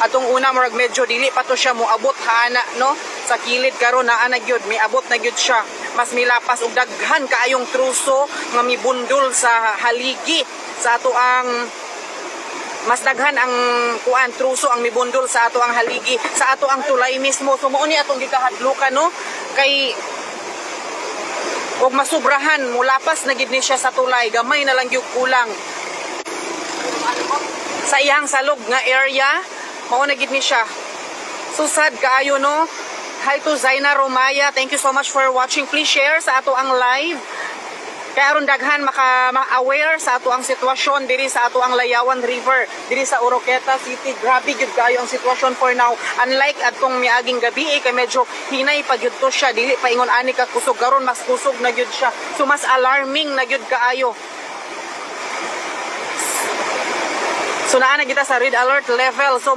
Atong una murag medyo dili pa to siya moabot ha ana no sa kilid karon naa na gyud miabot na gyud siya. Mas milapas og daghan kaayong truso nga mibundol sa haligi sa ato ang mas daghan ang kuan truso ang mibundol sa ato ang haligi sa ato ang tulay mismo. So mao ni atong gikahadlukan no kay og masubrahan mulapas na gid ni siya sa tulay, gamay na lang gyud kulang sa iyang salog nga area, mao na gid ni siya. Susad kaayo no. Hi to Zaina Romaya, thank you so much for watching. Please share sa ato ang live kaya aron daghan maka-aware sa ato ang sitwasyon diri sa ato ang Layawan River diri sa Oroqueta City. Grabe gyud kayo ang sitwasyon for now. Unlike atong miaging gabi kay medyo hinay pa gyud to siya, dili pa ingon ani ka kusog, karon mas kusog na gyud siya. So mas alarming na gyud kaayo. So naa na kita sa red alert level. So